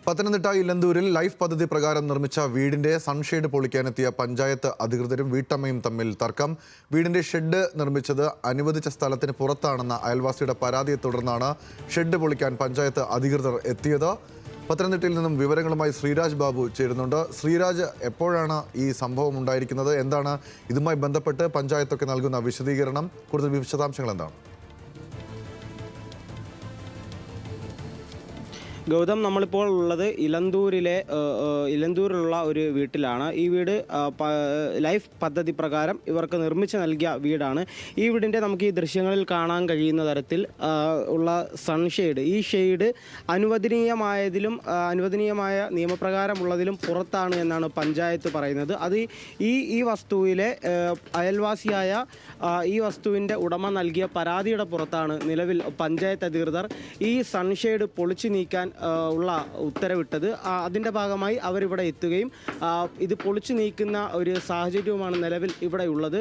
Pathanamthitta ഇലന്തൂരിൽ life പദ്ധതി പ്രകാരം നിർമ്മിച്ച വീടിന്റെ സൺഷെയ്ഡ് പൊളിക്കാനെത്തിയ പഞ്ചായത്ത് അധികൃതരും വീട്ടമ്മയും തമ്മിൽ തർക്കം. വീടിന്റെ ഷെഡ് നിർമ്മിച്ചത് അനുവദിച്ച സ്ഥലത്തിന് പുറത്താണെന്ന അയൽവാസിയുടെ പരാതിയെ തുടർന്നാണ് ഷെഡ് പൊളിക്കാൻ പഞ്ചായത്ത് അധികൃതർ എത്തിയത്. പത്തനംതിട്ടയിൽ നിന്നും വിവരങ്ങളുമായി ശ്രീരാജ് ബാബു ചേരുന്നുണ്ട്. ശ്രീരാജ്, എപ്പോഴാണ് ഈ സംഭവം ഉണ്ടായിരിക്കുന്നത്? എന്താണ് ഇതുമായി ബന്ധപ്പെട്ട് പഞ്ചായത്തൊക്കെ നൽകുന്ന വിശദീകരണം? കൂടുതൽ വിശദാംശങ്ങൾ എന്താണ്? ഗൗതം, നമ്മളിപ്പോൾ ഉള്ളത് ഇലന്തൂരിലുള്ള ഒരു വീട്ടിലാണ്. ഈ വീട് ലൈഫ് പദ്ധതി പ്രകാരം ഇവർക്ക് നിർമ്മിച്ച് നൽകിയ വീടാണ്. ഈ വീടിൻ്റെ നമുക്ക് ഈ ദൃശ്യങ്ങളിൽ കാണാൻ കഴിയുന്ന തരത്തിൽ ഉള്ള സൺഷെയ്ഡ്, ഈ ഷെയ്ഡ് അനുവദനീയമായ നിയമപ്രകാരമുള്ളതിലും പുറത്താണ് എന്നാണ് പഞ്ചായത്ത് പറയുന്നത്. അത് ഈ വസ്തുവിലെ അയൽവാസിയായ ഈ വസ്തുവിൻ്റെ ഉടമ നൽകിയ പരാതിയുടെ പുറത്താണ് നിലവിൽ പഞ്ചായത്ത് അധികൃതർ ഈ സൺഷെയ്ഡ് പൊളിച്ചു നീക്കാൻ ഉള്ള ഉത്തരവിട്ടത്. അതിൻ്റെ ഭാഗമായി അവരിവിടെ എത്തുകയും ഇത് പൊളിച്ചു നീക്കുന്ന ഒരു സാഹചര്യവുമാണ് നിലവിൽ ഇവിടെ ഉള്ളത്.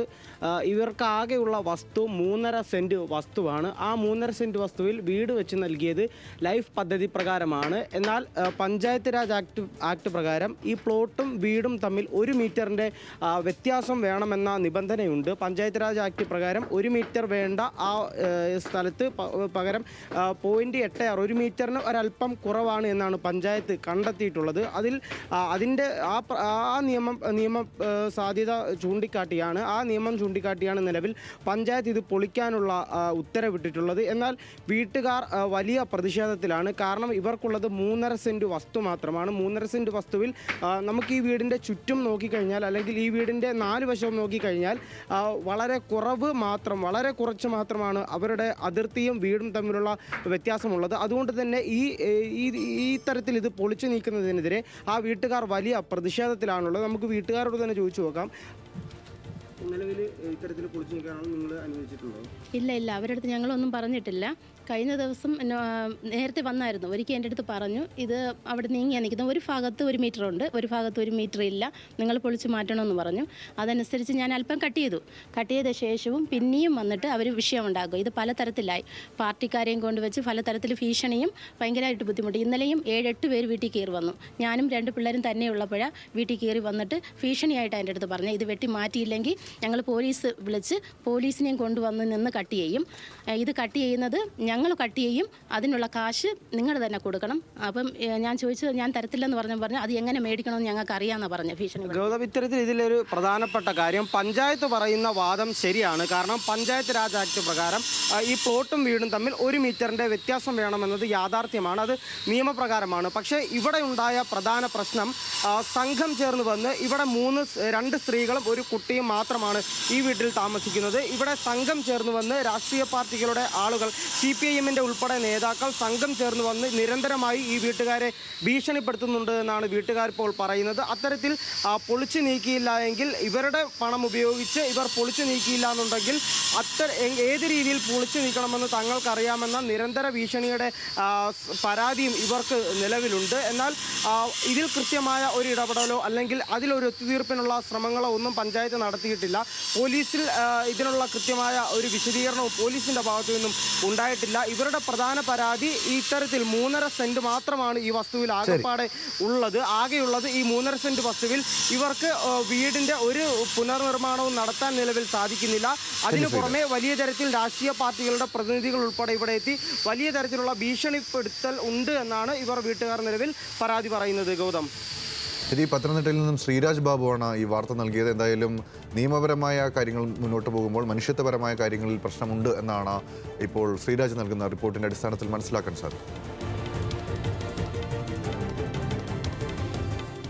ഇവർക്കാകെയുള്ള വസ്തു 3.5 സെൻറ്റ് വസ്തുവാണ്. ആ 3.5 സെൻറ്റ് വസ്തുവിൽ വീട് വെച്ച് നൽകിയത് ലൈഫ് പദ്ധതി പ്രകാരമാണ്. എന്നാൽ പഞ്ചായത്ത് രാജ് ആക്ട് പ്രകാരം ഈ പ്ലോട്ടും വീടും തമ്മിൽ 1 മീറ്ററിൻ്റെ വ്യത്യാസം വേണമെന്ന നിബന്ധനയുണ്ട്. പഞ്ചായത്ത് രാജ് ആക്ട് പ്രകാരം 1 മീറ്റർ വേണ്ട ആ സ്ഥലത്ത് പകരം 0.86, 1 മീറ്ററിന് ഒരല്പം കുറവാണ് എന്നാണ് പഞ്ചായത്ത് കണ്ടെത്തിയിട്ടുള്ളത്. അതിൻ്റെ നിയമ സാധ്യത ചൂണ്ടിക്കാട്ടിയാണ് നിലവിൽ പഞ്ചായത്ത് ഇത് പൊളിക്കാനുള്ള ഉത്തരവിട്ടിട്ടുള്ളത്. എന്നാൽ വീട്ടുകാർ വലിയ പ്രതിഷേധത്തിലാണ്. കാരണം ഇവർക്കുള്ളത് 3.5 സെൻറ്റ് വസ്തു മാത്രമാണ്. 3.5 സെൻറ്റ് വസ്തുവിൽ നമുക്ക് ഈ വീടിൻ്റെ ചുറ്റും നോക്കിക്കഴിഞ്ഞാൽ, അല്ലെങ്കിൽ ഈ വീടിൻ്റെ 4 വശവും നോക്കിക്കഴിഞ്ഞാൽ വളരെ കുറച്ച് മാത്രമാണ് അവരുടെ അതിർത്തിയും വീടും തമ്മിലുള്ള വ്യത്യാസമുള്ളത്. അതുകൊണ്ട് തന്നെ ഈ തരത്തിൽ ഇത് പൊളിച്ചു നീക്കുന്നതിനെതിരെ ആ വീട്ടുകാർ വലിയ പ്രതിഷേധത്തിലാണുള്ളത്. നമുക്ക് വീട്ടുകാരോട് തന്നെ ചോദിച്ചു നോക്കാം. നിലവിൽ ഇത്തരത്തിൽ പൊളിച്ചു നീക്കാനാണ് നിങ്ങൾ അനുവദിച്ചിട്ടുണ്ടോ? ഇല്ല, അവരുടെ അടുത്ത് ഞങ്ങളൊന്നും പറഞ്ഞിട്ടില്ല. കഴിഞ്ഞ ദിവസം നേരത്തെ വന്നായിരുന്നു. ഒരിക്കൽ എൻ്റെ അടുത്ത് പറഞ്ഞു, ഇത് അവിടെ നീങ്ങിയാൽ നിൽക്കുന്നത് ഒരു ഭാഗത്ത് 1 മീറ്റർ ഉണ്ട്, ഒരു ഭാഗത്ത് 1 മീറ്റർ ഇല്ല, നിങ്ങൾ പൊളിച്ച് മാറ്റണമെന്ന് പറഞ്ഞു. അതനുസരിച്ച് ഞാൻ അല്പം കട്ട് ചെയ്ത ശേഷവും പിന്നെയും വന്നിട്ട് അവർ വിഷയമുണ്ടാക്കും. ഇത് പലതരത്തിലായി. പാർട്ടിക്കാരെയും കൊണ്ടുവച്ച് പലതരത്തിൽ ഭീഷണിയും ഭയങ്കരമായിട്ട് ബുദ്ധിമുട്ട്. ഇന്നലെയും 7-8 പേര് വീട്ടിൽ കയറി വന്നു. ഞാനും 2 പിള്ളേരും തന്നെയുള്ളപ്പോഴാണ് വീട്ടിൽ കയറി വന്നിട്ട് ഭീഷണിയായിട്ട് എൻ്റെ അടുത്ത് പറഞ്ഞു, ഇത് വെട്ടി മാറ്റിയില്ലെങ്കിൽ ഞങ്ങൾ പോലീസിനെയും കൊണ്ടുവന്ന് നിന്ന് കട്ട് ചെയ്യും. ഇത് കട്ട് ചെയ്യുന്നത് ഞങ്ങൾ കട്ട് ചെയ്യും, അതിനുള്ള കാശ് നിങ്ങൾ തന്നെ കൊടുക്കണം. അപ്പം ഞാൻ ചോദിച്ചത് ഞാൻ തരത്തില്ലെന്ന് പറഞ്ഞു അത് എങ്ങനെ മേടിക്കണമെന്ന് ഞങ്ങൾക്ക് അറിയാമെന്നാണ് പറഞ്ഞ ഭീഷണി. ഗൗതം, ഇത്തരത്തിൽ ഇതിലൊരു പ്രധാനപ്പെട്ട കാര്യം, പഞ്ചായത്ത് പറയുന്ന വാദം ശരിയാണ്. കാരണം പഞ്ചായത്ത് രാജ് ആക്ട് പ്രകാരം ഈ പ്ലോട്ടും വീടും തമ്മിൽ 1 മീറ്ററിൻ്റെ വ്യത്യാസം വേണമെന്നത് യാഥാർത്ഥ്യമാണ്, അത് നിയമപ്രകാരമാണ്. പക്ഷേ ഇവിടെ ഉണ്ടായ പ്രധാന പ്രശ്നം, സംഘം ചേർന്ന് വന്ന് ഇവിടെ 2 സ്ത്രീകളും 1 കുട്ടിയും മാത്രമാണ് ഈ വീട്ടിൽ താമസിക്കുന്നത്. ഇവിടെ സംഘം ചേർന്ന് വന്ന് രാഷ്ട്രീയ പാർട്ടികളുടെ ആളുകൾ, CPIM-ൻ്റെ ഉൾപ്പെടെ നേതാക്കൾ സംഘം ചേർന്ന് വന്ന് നിരന്തരമായി ഈ വീട്ടുകാരെ ഭീഷണിപ്പെടുത്തുന്നുണ്ട് എന്നാണ് വീട്ടുകാർ ഇപ്പോൾ പറയുന്നത്. അത്തരത്തിൽ പൊളിച്ചു നീക്കിയില്ല എങ്കിൽ, ഇവരുടെ പണം ഉപയോഗിച്ച് ഇവർ പൊളിച്ചു നീക്കിയില്ല എന്നുണ്ടെങ്കിൽ ഏത് രീതിയിൽ പൊളിച്ചു നീക്കണമെന്ന് തങ്ങൾക്കറിയാമെന്ന നിരന്തര ഭീഷണിയുടെ പരാതിയും ഇവർക്ക് നിലവിലുണ്ട്. എന്നാൽ ഇതിൽ കൃത്യമായ ഒരു ഇടപെടലോ അല്ലെങ്കിൽ അതിലൊരു ഒത്തുതീർപ്പിനുള്ള ശ്രമങ്ങളോ ഒന്നും പഞ്ചായത്ത് നടത്തിയിട്ടില്ല. പോലീസിൽ ഇതിനുള്ള കൃത്യമായ ഒരു വിശദീകരണവും പോലീസിൻ്റെ ഭാഗത്തു നിന്നും ഉണ്ടായിട്ടില്ല. ഇവരുടെ പ്രധാന പരാതി ഇത്തരത്തിൽ 3.5 സെൻറ്റ് മാത്രമാണ് ഈ വസ്തുവിൽ ആകെയുള്ളത്. ഈ 3.5 സെൻറ്റ് വസ്തുവിൽ ഇവർക്ക് വീടിൻ്റെ ഒരു പുനർനിർമ്മാണവും നടത്താൻ നിലവിൽ സാധിക്കുന്നില്ല. അതിനു പുറമെ വലിയ തരത്തിൽ രാഷ്ട്രീയ പാർട്ടികളുടെ പ്രതിനിധികൾ ഉൾപ്പെടെ ഇവിടെ എത്തി വലിയ തരത്തിലുള്ള ഭീഷണിപ്പെടുത്തൽ ഉണ്ട് എന്നാണ് വീട്ടുകാർ നിലവിൽ പരാതി പറയുന്നത്. ഗൗതം, ശരി, പത്തനംതിട്ടയിൽ നിന്നും ശ്രീരാജ് ബാബുവാണ് ഈ വാർത്ത നൽകിയത്. എന്തായാലും നിയമപരമായ കാര്യങ്ങൾ മുന്നോട്ട് പോകുമ്പോൾ മനുഷ്യത്വപരമായ കാര്യങ്ങളിൽ പ്രശ്നമുണ്ട് എന്നാണ് ഇപ്പോൾ ശ്രീരാജ് നൽകുന്ന റിപ്പോർട്ടിൻ്റെ അടിസ്ഥാനത്തിൽ മനസ്സിലാക്കാൻ സാധിക്കും.